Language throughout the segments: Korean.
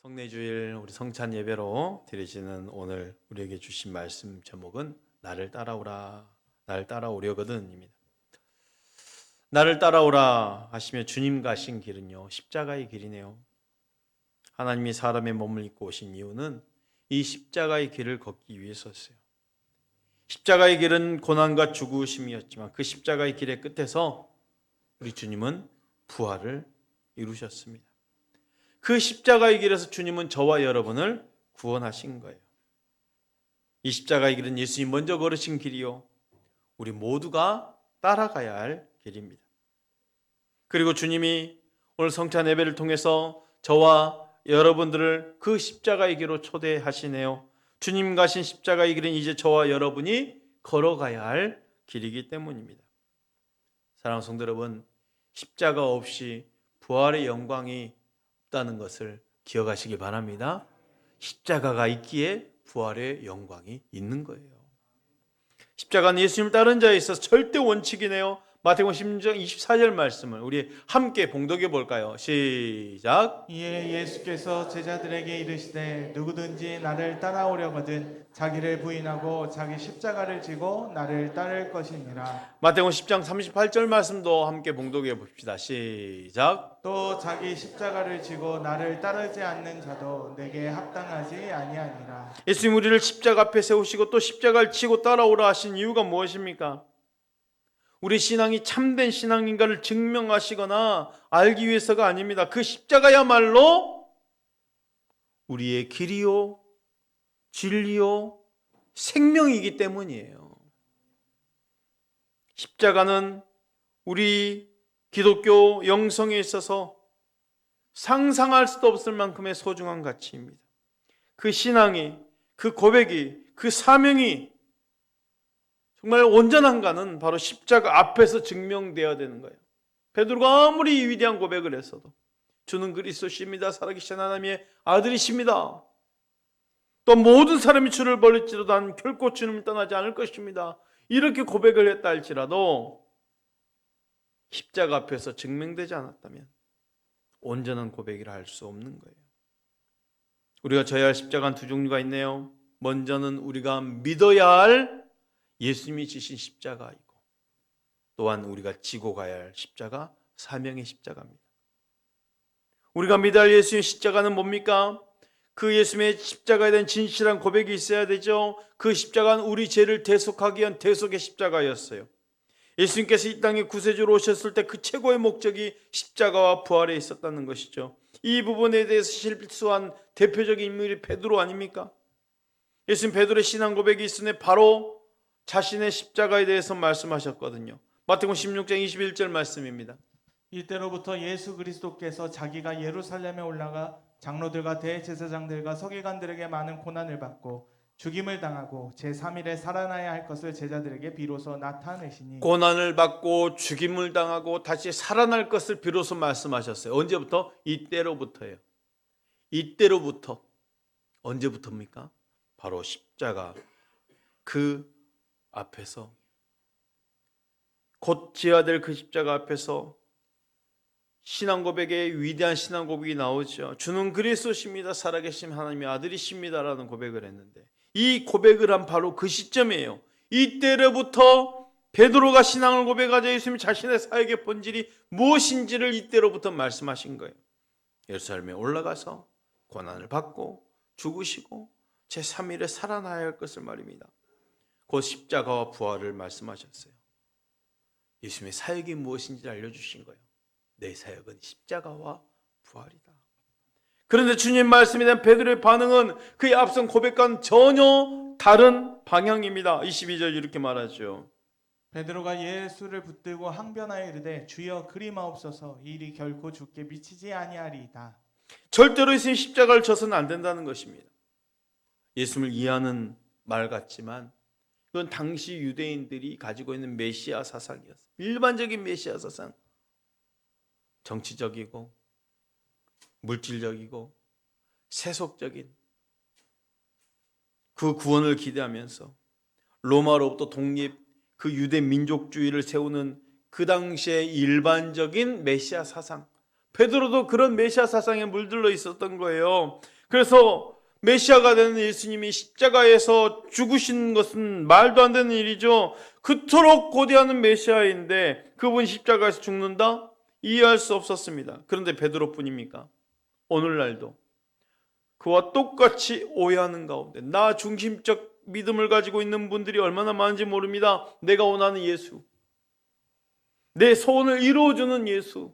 성례주일 우리 성찬 예배로 드리시는 오늘 우리에게 주신 말씀 제목은 나를 따라오라, 나를 따라오려거든입니다. 나를 따라오라 하시며 주님 가신 길은요, 십자가의 길이네요. 하나님이 사람의 몸을 입고 오신 이유는 이 십자가의 길을 걷기 위해서였어요. 십자가의 길은 고난과 죽으심이었지만 그 십자가의 길의 끝에서 우리 주님은 부활을 이루셨습니다. 그 십자가의 길에서 주님은 저와 여러분을 구원하신 거예요. 이 십자가의 길은 예수님 먼저 걸으신 길이요, 우리 모두가 따라가야 할 길입니다. 그리고 주님이 오늘 성찬 예배를 통해서 저와 여러분들을 그 십자가의 길로 초대하시네요. 주님 가신 십자가의 길은 이제 저와 여러분이 걸어가야 할 길이기 때문입니다. 사랑하는 성도 여러분, 십자가 없이 부활의 영광이 없다는 것을 기억하시기 바랍니다. 십자가가 있기에 부활의 영광이 있는 거예요. 십자가는 예수님을 따른 자에 있어서 절대 원칙이네요. 마태복음 16장 24절 말씀을 우리 함께 봉독해 볼까요? 시작. 이에 예수께서 제자들에게 이르시되 누구든지 나를 따라오려거든 자기를 부인하고 자기 십자가를 지고 나를 따를 것이니라. 마태복음 10장 38절 말씀도 함께 봉독해 봅시다. 시작. 또 자기 십자가를 지고 나를 따르지 않는 자도 내게 합당하지 아니하니라. 예수님 우리를 십자가 앞에 세우시고 또 십자가를 지고 따라오라 하신 이유가 무엇입니까? 우리 신앙이 참된 신앙인가를 증명하시거나 알기 위해서가 아닙니다. 그 십자가야말로 우리의 길이요, 진리요, 생명이기 때문이에요. 십자가는 우리 기독교 영성에 있어서 상상할 수도 없을 만큼의 소중한 가치입니다. 그 신앙이, 그 고백이, 그 사명이 정말 온전한가는 바로 십자가 앞에서 증명되어야 되는 거예요. 베드로가 아무리 위대한 고백을 했어도 주는 그리스도십니다, 살아계신 하나님의 아들이십니다, 또 모든 사람이 주를 버릴지라도 나는 결코 주님을 떠나지 않을 것입니다, 이렇게 고백을 했다 할지라도 십자가 앞에서 증명되지 않았다면 온전한 고백이라 할 수 없는 거예요. 우리가 져야 할 십자가는 두 종류가 있네요. 먼저는 우리가 믿어야 할 예수님이 지신 십자가이고, 또한 우리가 지고 가야 할 십자가, 사명의 십자가입니다. 우리가 믿어야 할 예수님의 십자가는 뭡니까? 그 예수님의 십자가에 대한 진실한 고백이 있어야 되죠. 그 십자가는 우리 죄를 대속하기 위한 대속의 십자가였어요. 예수님께서 이 땅에 구세주로 오셨을 때 그 최고의 목적이 십자가와 부활에 있었다는 것이죠. 이 부분에 대해서 실수한 대표적인 인물이 베드로 아닙니까? 예수님 베드로의 신앙 고백이 있으니 바로 자신의 십자가에 대해서 말씀하셨거든요. 마태복음 16장 21절 말씀입니다. 이때로부터 예수 그리스도께서 자기가 예루살렘에 올라가 장로들과 대제사장들과 서기관들에게 많은 고난을 받고 죽임을 당하고 제3일에 살아나야 할 것을 제자들에게 비로소 나타내시니, 고난을 받고 죽임을 당하고 다시 살아날 것을 비로소 말씀하셨어요. 언제부터? 이때로부터예요. 이때로부터. 언제부터입니까? 바로 십자가 그 앞에서, 곧 지어야 될 그 십자가 앞에서 신앙 고백의 위대한 신앙 고백이 나오죠. 주는 그리스도십니다, 살아계신 하나님의 아들이십니다라는 고백을 했는데, 이 고백을 한 바로 그 시점이에요. 이때로부터 베드로가 신앙을 고백하자 예수님이 자신의 사역의 본질이 무엇인지를 이때로부터 말씀하신 거예요. 예루살렘에 올라가서 고난을 받고 죽으시고 제3일에 살아나야 할 것을 말입니다. 곧 십자가와 부활을 말씀하셨어요. 예수님의 사역이 무엇인지를 알려주신 거예요. 내 사역은 십자가와 부활이다. 그런데 주님 말씀에 대한 베드로의 반응은 그의 앞선 고백과는 전혀 다른 방향입니다. 22절 이렇게 말하죠. 베드로가 예수를 붙들고 항변하여 이르되 주여 그리마옵소서, 이 일이 결코 주께 미치지 아니하리이다. 절대로 예수님 십자가를 져서는 안 된다는 것입니다. 예수님을 이해하는 말 같지만 그건 당시 유대인들이 가지고 있는 메시아 사상이었어요. 일반적인 메시아 사상. 정치적이고 물질적이고 세속적인 그 구원을 기대하면서 로마로부터 독립, 그 유대 민족주의를 세우는 그 당시의 일반적인 메시아 사상, 베드로도 그런 메시아 사상에 물들러 있었던 거예요. 그래서 메시아가 되는 예수님이 십자가에서 죽으신 것은 말도 안 되는 일이죠. 그토록 고대하는 메시아인데 그분 십자가에서 죽는다? 이해할 수 없었습니다. 그런데 베드로뿐입니까? 오늘날도 그와 똑같이 오해하는 가운데 나 중심적 믿음을 가지고 있는 분들이 얼마나 많은지 모릅니다. 내가 원하는 예수, 내 소원을 이루어주는 예수,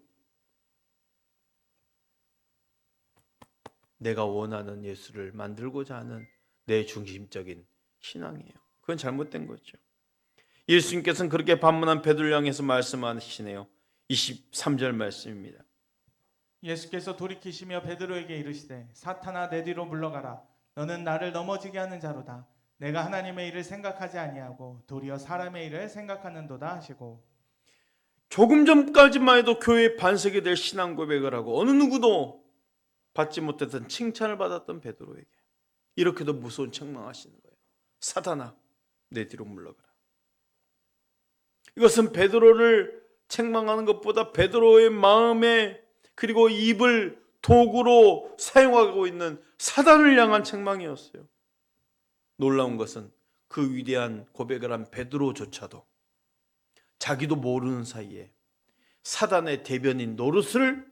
내가 원하는 예수를 만들고자 하는 내 중심적인 신앙이에요. 그건 잘못된 거죠. 예수님께서는 그렇게 반문한 베드로를 향해서 말씀하시네요. 23절 말씀입니다. 예수께서 돌이키시며 베드로에게 이르시되 사탄아 내 뒤로 물러가라. 너는 나를 넘어지게 하는 자로다. 내가 하나님의 일을 생각하지 아니하고 도리어 사람의 일을 생각하는도다 하시고. 조금 전까지만 해도 교회의 반석이 될 신앙 고백을 하고 어느 누구도 받지 못했던 칭찬을 받았던 베드로에게 이렇게도 무서운 책망하시는 거예요. 사탄아 내 뒤로 물러가라. 이것은 베드로를 책망하는 것보다 베드로의 마음에 그리고 입을 도구로 사용하고 있는 사단을 향한 책망이었어요. 놀라운 것은 그 위대한 고백을 한 베드로조차도 자기도 모르는 사이에 사단의 대변인 노릇을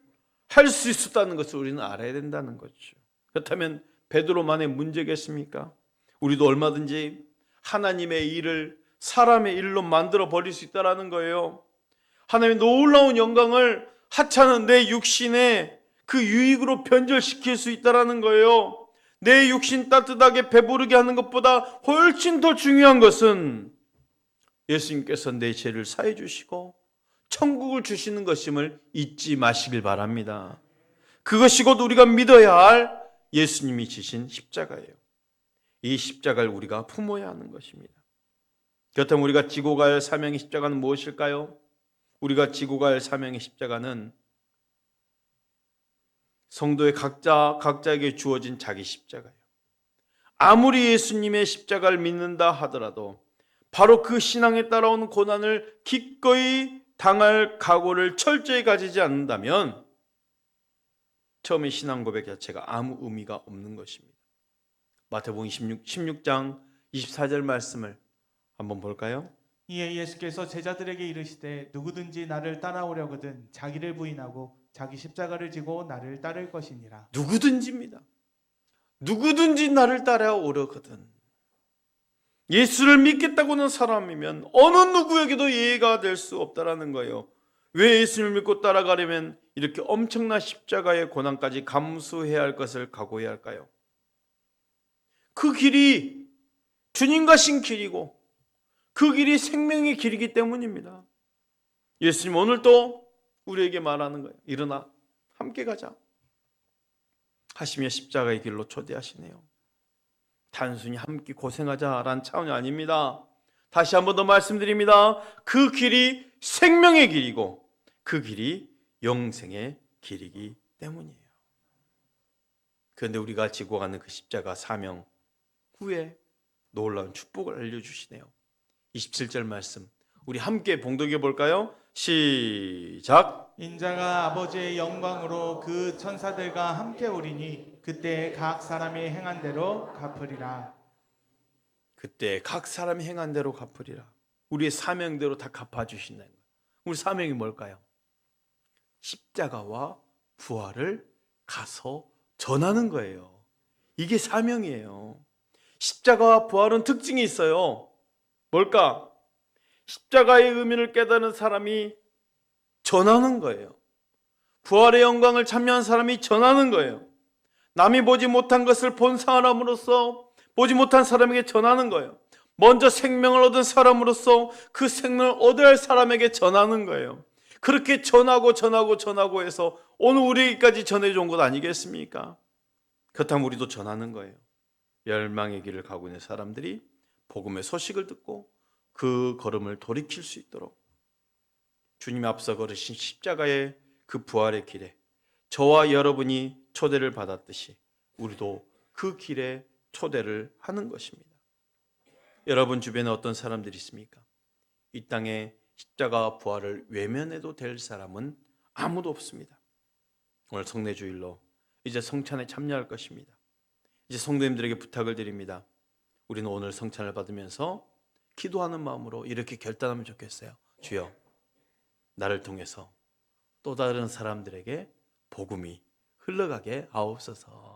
할 수 있었다는 것을 우리는 알아야 된다는 거죠. 그렇다면 베드로만의 문제겠습니까? 우리도 얼마든지 하나님의 일을 사람의 일로 만들어 버릴 수 있다는 거예요. 하나님의 놀라운 영광을 하찮은 내 육신의 그 유익으로 변절시킬 수 있다는 거예요. 내 육신 따뜻하게 배부르게 하는 것보다 훨씬 더 중요한 것은 예수님께서 내 죄를 사해 주시고 천국을 주시는 것임을 잊지 마시길 바랍니다. 그것이 곧 우리가 믿어야 할 예수님이 지신 십자가예요. 이 십자가를 우리가 품어야 하는 것입니다. 그렇다면 우리가 지고 갈 사명의 십자가는 무엇일까요? 우리가 지고 갈 사명의 십자가는 성도의 각자에게 주어진 자기 십자가예요. 아무리 예수님의 십자가를 믿는다 하더라도 바로 그 신앙에 따라오는 고난을 기꺼이 당할 각오를 철저히 가지지 않는다면 처음에 신앙 고백 자체가 아무 의미가 없는 것입니다. 마태복음 16장 24절 말씀을 한번 볼까요? 이에 예수께서 제자들에게 이르시되 누구든지 나를 따라오려거든 자기를 부인하고 자기 십자가를 지고 나를 따를 것이니라. 누구든지입니다. 누구든지 나를 따라오려거든. 예수를 믿겠다고 하는 사람이면 어느 누구에게도 예의가 될 수 없다라는 거예요. 왜 예수를 믿고 따라가려면 이렇게 엄청난 십자가의 고난까지 감수해야 할 것을 각오해야 할까요? 그 길이 주님 가신 길이고 그 길이 생명의 길이기 때문입니다. 예수님 오늘도 우리에게 말하는 거예요. 일어나 함께 가자 하시며 십자가의 길로 초대하시네요. 단순히 함께 고생하자라는 차원이 아닙니다. 다시 한 번 더 말씀드립니다. 그 길이 생명의 길이고 그 길이 영생의 길이기 때문이에요. 그런데 우리가 지고 가는 그 십자가 사명 후에 놀라운 축복을 알려주시네요. 27절 말씀 우리 함께 봉독해 볼까요? 시작. 인자가 아버지의 영광으로 그 천사들과 함께 오리니 그때 각 사람이 행한 대로 갚으리라. 그때 각 사람이 행한 대로 갚으리라. 우리의 사명대로 다 갚아주신다는 거예요. 우리 사명이 뭘까요? 십자가와 부활을 가서 전하는 거예요. 이게 사명이에요. 십자가와 부활은 특징이 있어요. 뭘까? 십자가의 의미를 깨달은 사람이 전하는 거예요. 부활의 영광을 참여한 사람이 전하는 거예요. 남이 보지 못한 것을 본 사람으로서 보지 못한 사람에게 전하는 거예요. 먼저 생명을 얻은 사람으로서 그 생명을 얻어야 할 사람에게 전하는 거예요. 그렇게 전하고 해서 오늘 우리에게까지 전해준 것 아니겠습니까? 그렇다면 우리도 전하는 거예요. 멸망의 길을 가고 있는 사람들이 복음의 소식을 듣고 그 걸음을 돌이킬 수 있도록 주님이 앞서 걸으신 십자가의 그 부활의 길에 저와 여러분이 초대를 받았듯이 우리도 그 길에 초대를 하는 것입니다. 여러분 주변에 어떤 사람들이 있습니까? 이 땅에 십자가 부활을 외면해도 될 사람은 아무도 없습니다. 오늘 성례주일로 이제 성찬에 참여할 것입니다. 이제 성도님들에게 부탁을 드립니다. 우리는 오늘 성찬을 받으면서 기도하는 마음으로 이렇게 결단하면 좋겠어요. 주여, 나를 통해서 또 다른 사람들에게 복음이 흘러가게 하옵소서.